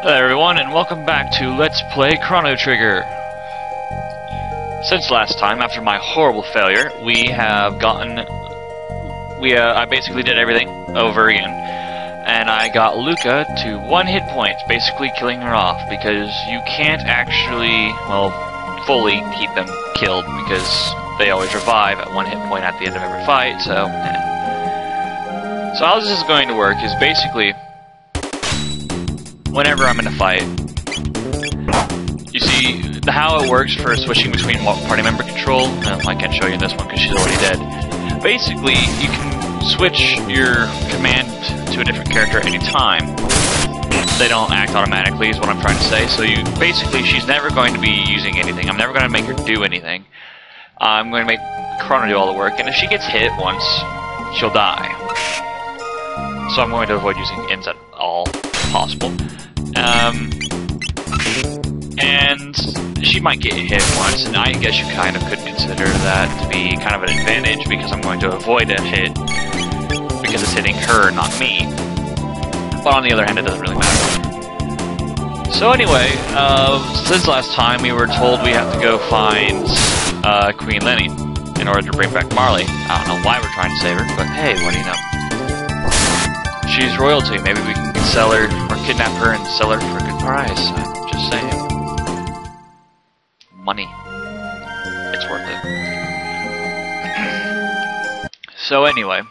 Hello everyone, and welcome back to Let's Play Chrono Trigger. Since last time, after my horrible failure, I basically did everything over again. And I got Luca to 1 hit point, basically killing her off, because you can't actually, well, fully keep them killed, because they always revive at 1 hit point at the end of every fight, so, So how this is going to work is basically, whenever I'm in a fight, you see how it works for switching between party member control. I can't show you in this one because she's already dead. Basically, you can switch your command to a different character at any time. They don't act automatically, is what I'm trying to say. So basically, she's never going to be using anything. I'm never going to make her do anything. I'm going to make Chrono do all the work, and if she gets hit once, she'll die. So I'm going to avoid using ins at all possible. And she might get hit once, and I guess you kind of could consider that to be kind of an advantage, because I'm going to avoid a hit because it's hitting her, not me. But on the other hand, it doesn't really matter. So anyway, since last time we were told we have to go find Queen Lenny in order to bring back Marley. I don't know why we're trying to save her, but hey, what do you know? She's royalty. Maybe we can sell her or kidnap her and sell her for a good price. I'm just saying. Money. It's worth it. So anyway,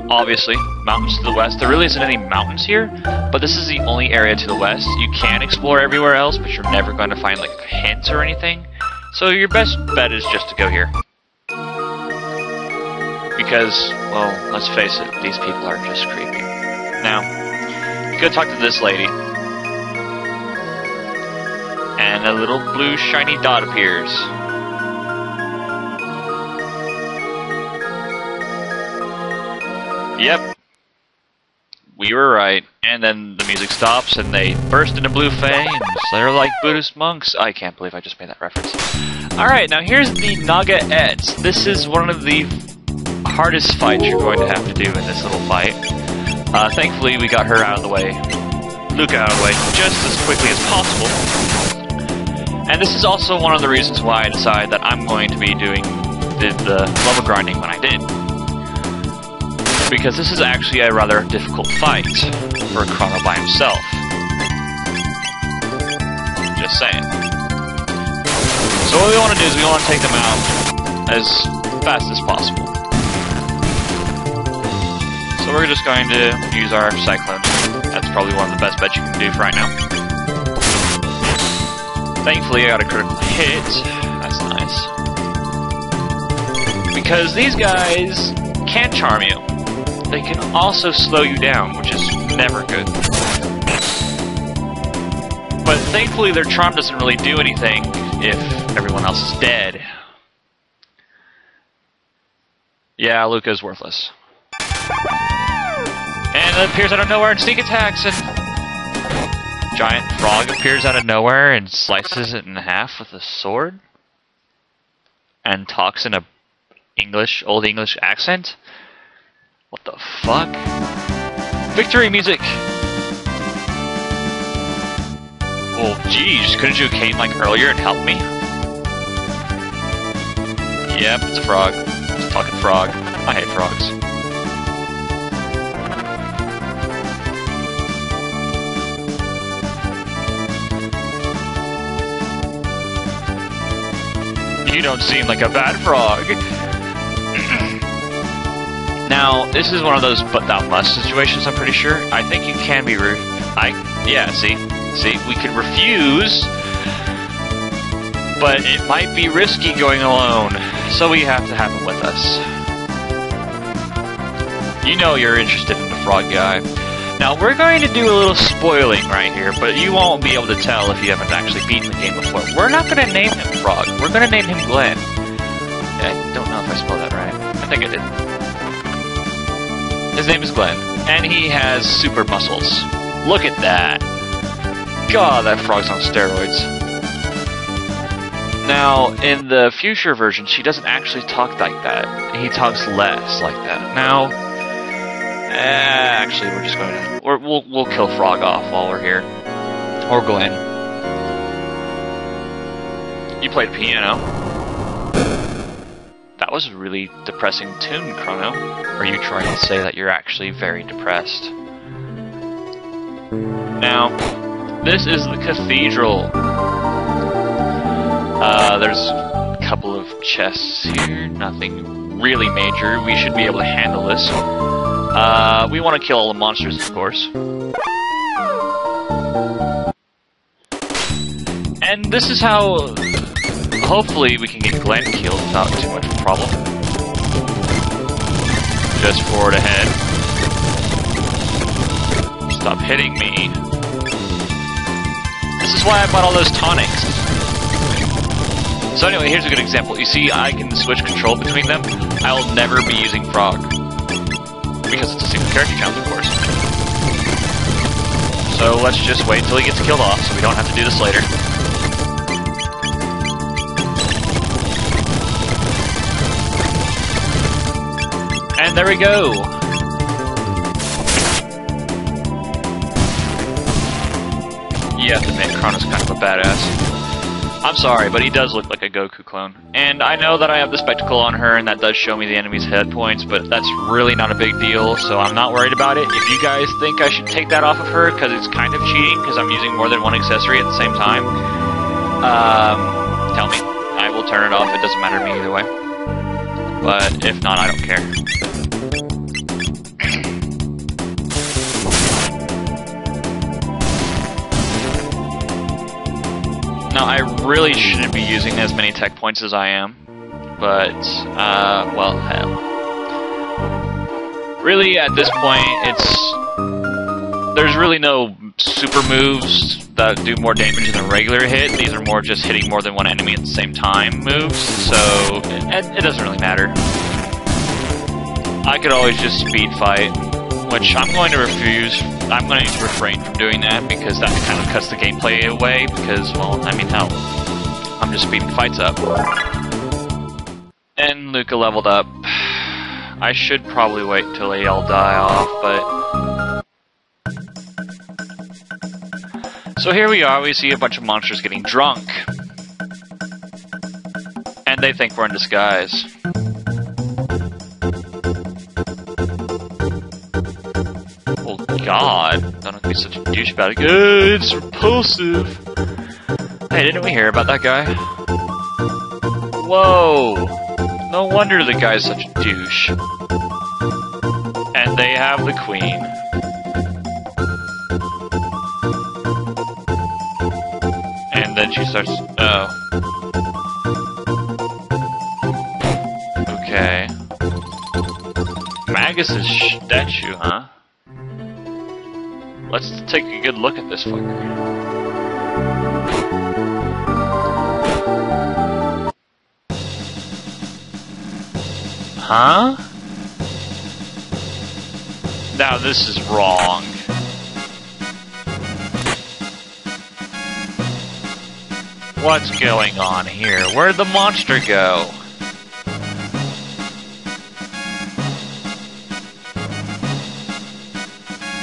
obviously, mountains to the west. There really isn't any mountains here, but this is the only area to the west. You can explore everywhere else, but you're never going to find like hints or anything. So your best bet is just to go here. Because, well, let's face it, these people are just creepy. Now, you go talk to this lady, and a little blue shiny dot appears. Yep, we were right. And then the music stops, and they burst into blue fey, and they're like Buddhist monks. I can't believe I just made that reference. Alright, now here's the Naga Eds. This is one of the hardest fights you're going to have to do in this little fight. Thankfully, we got her out of the way, Luca out of the way, just as quickly as possible. And this is also one of the reasons why I decided that I'm going to be doing the level grinding when I did. Because this is actually a rather difficult fight for Chrono by himself. Just saying. So what we want to do is we want to take them out as fast as possible. So we're just going to use our Cyclones. That's probably one of the best bets you can do for right now. Thankfully I got a critical hit. That's nice. Because these guys can charm you. They can also slow you down, which is never good. But thankfully their charm doesn't really do anything if everyone else is dead. Yeah, Luca's worthless. And it appears out of nowhere and sneak attacks, and giant frog appears out of nowhere and slices it in half with a sword and talks in a old English accent. What the fuck? Victory music! Well, geez, couldn't you have came like earlier and helped me? Yep, it's a frog. It's a fucking frog. I hate frogs. You don't seem like a bad frog. Now, this is one of those but thou must situations, I'm pretty sure. I think you can be yeah, see, we could refuse, but it might be risky going alone, so we have to have him with us. You know you're interested in the frog guy. Now, we're going to do a little spoiling right here, but you won't be able to tell if you haven't actually beaten the game before. We're not going to name him Frog. We're going to name him Glenn. I don't know if I spelled that right. I think I did. His name is Glenn, and he has super muscles. Look at that. God, that frog's on steroids. Now, in the future version, she doesn't actually talk like that. He talks less like that. Now, Actually, we're just going to... We'll kill Frog off while we're here. Or go in. You played piano. That was a really depressing tune, Chrono. Are you trying to say that you're actually very depressed? Now, this is the cathedral. There's a couple of chests here. Nothing really major. We should be able to handle this. We want to kill all the monsters, of course. And this is how... Hopefully we can get Glenn killed without too much of a problem. Just forward ahead. Stop hitting me. This is why I bought all those tonics. So anyway, here's a good example. You see, I can switch control between them. I will never be using Frog. Because it's a single character challenge, of course. So let's just wait until he gets killed off so we don't have to do this later. And there we go! You have to admit, Chrono's kind of a badass. I'm sorry, but he does look like a Goku clone. And I know that I have the spectacle on her, and that does show me the enemy's head points, but that's really not a big deal, so I'm not worried about it. If you guys think I should take that off of her, because it's kind of cheating, because I'm using more than one accessory at the same time, tell me. I will turn it off, it doesn't matter to me either way. But if not, I don't care. Now, I really shouldn't be using as many tech points as I am, but, well, hell. Really, at this point, there's really no super moves that do more damage than a regular hit. These are more just hitting more than one enemy at the same time moves, so it doesn't really matter. I could always just speed fight, which I'm going to refuse. I'm going to refrain from doing that because that kind of cuts the gameplay away because, well, I mean, hell, I'm just speeding fights up. And Luca leveled up. I should probably wait till they all die off, but... So here we are, we see a bunch of monsters getting drunk. And they think we're in disguise. Oh god, don't have to be such a douche about it. It's repulsive! Hey, didn't we hear about that guy? Whoa! No wonder the guy's such a douche. And they have the queen. And then she starts... oh. Okay. Magus's statue, huh? Let's take a good look at this fucker. Huh? Now this is wrong. What's going on here? Where'd the monster go?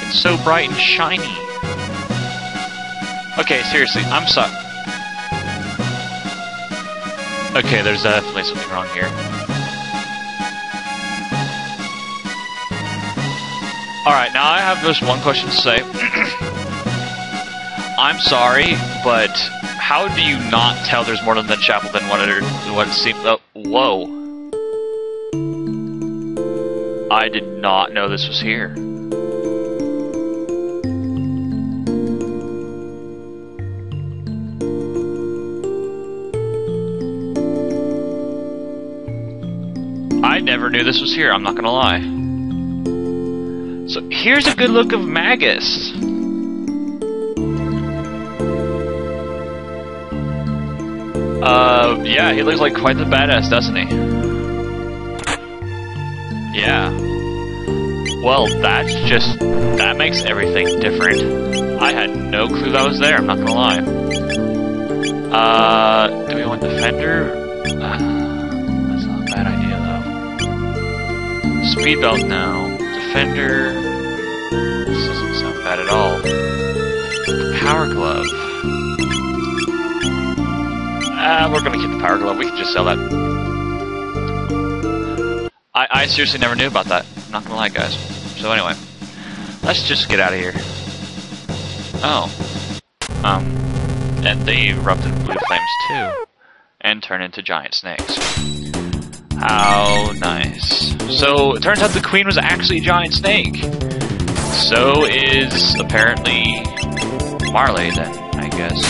It's so bright and shiny. Okay, seriously, I'm sorry. Okay, there's definitely something wrong here. Alright, now I have just one question to say. I'm sorry, but how do you not tell there's more than the chapel than what it seems? Oh, whoa. I did not know this was here. I never knew this was here, I'm not gonna lie. So here's a good look of Magus. Yeah, he looks like quite the badass, doesn't he? Yeah. Well, that makes everything different. I had no clue that was there, I'm not gonna lie. Do we want Defender? That's not a bad idea, though. Speed belt, no. defender. This doesn't sound bad at all. Power glove. We're gonna keep the power glove. We can just sell that. I seriously never knew about that. I'm not gonna lie, guys. So anyway, let's just get out of here. Oh. And they erupt in blue flames too. And turn into giant snakes. How nice. So, it turns out the queen was actually a giant snake. So is, apparently, Marley then, I guess.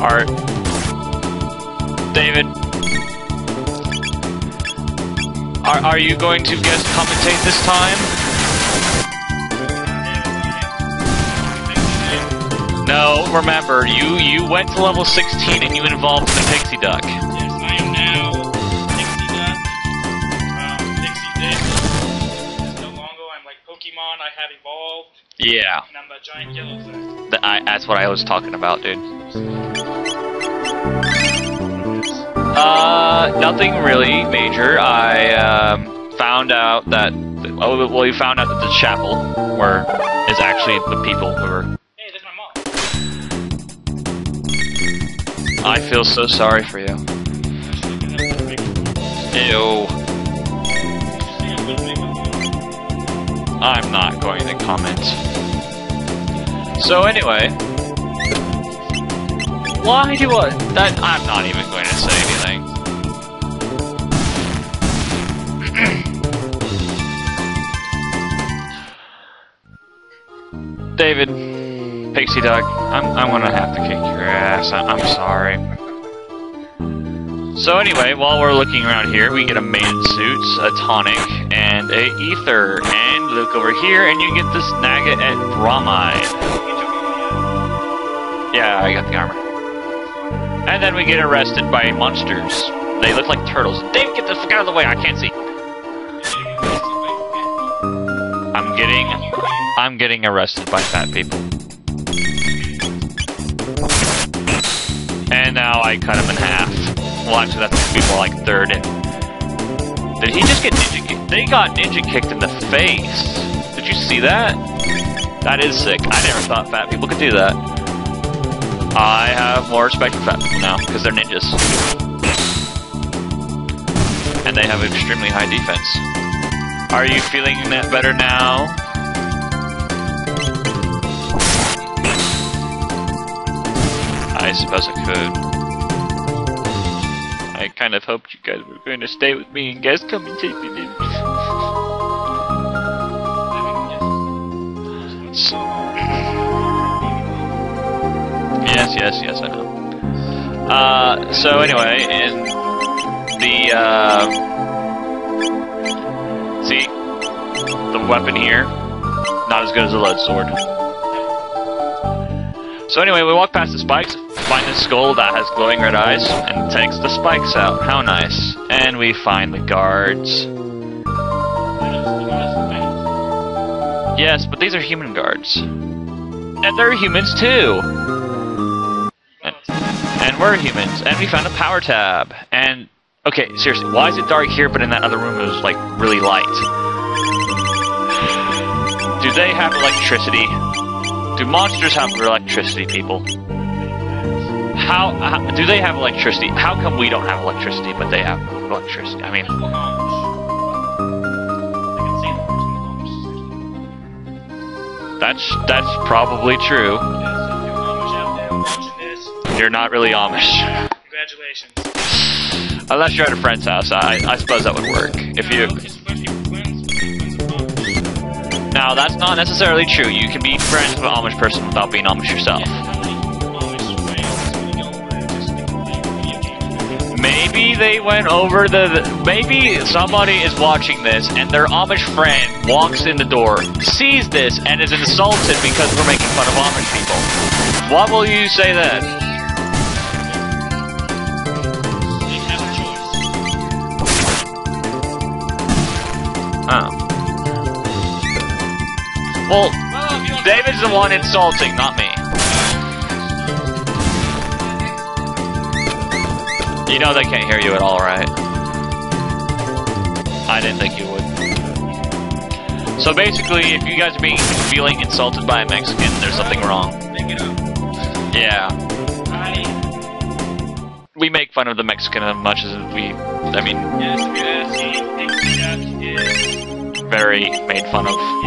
Art. David. Are you going to guest commentate this time? No, remember, you went to level 16 and you involved the pixie duck. Yes, I am now pixie duck. Pixie dick. It's no longer, I'm like Pokemon, I have evolved. Yeah. And I'm a giant yellow thing. That's what I was talking about, dude. Nothing really major. I found out that you found out that the chapel is actually the people who are. Hey, there's my mom. I feel so sorry for you. Ew. I'm not going to comment. So anyway, why do I? I'm not even going to say anything. David, Pixie Duck, I'm gonna have to kick your ass. I'm sorry. So anyway, while we're looking around here, we get a maiden suit, a tonic, and a ether. And look over here, and you get this Naga and Bromide. Yeah, I got the armor. And then we get arrested by monsters. They look like turtles. David, get the fuck out of the way! I can't see. I'm getting arrested by fat people. And now I cut him in half. Well, actually, that's be more like third. And did he just get ninja kicked? They got ninja kicked in the face. Did you see that? That is sick. I never thought fat people could do that. I have more respect for fat people now because they're ninjas, and they have extremely high defense. Are you feeling that better now? I suppose I could. I kind of hoped you guys were going to stay with me and guys come and take me in. Yes, I know. So anyway, in the, see, the weapon here, not as good as a lead sword. So anyway, we walk past the spikes, find the skull that has glowing red eyes, and takes the spikes out. How nice. And we find the guards. Yes, but these are human guards. And they're humans too! And we're humans. And we found a power tab. And, okay, seriously, why is it dark here, but in that other room it was, like, really light? Do they have electricity? Do monsters have electricity, people? How do they have electricity? How come we don't have electricity, but they have electricity? I mean... That's probably true. You're not really Amish. Congratulations. Unless you're at a friend's house, I suppose that would work. If you... Now, that's not necessarily true. You can be friends with an Amish person without being Amish yourself. Maybe they went over maybe somebody is watching this and their Amish friend walks in the door, sees this, and is insulted because we're making fun of Amish people. What will you say then? They have a choice. Oh. Well, David's the one insulting, not me. You know they can't hear you at all, right? I didn't think you would. So basically, if you guys are feeling insulted by a Mexican, there's something wrong. Make it up. Yeah. We make fun of the Mexican as much as we... I mean... Yes, Pixie Duck is... very made fun of. Yes.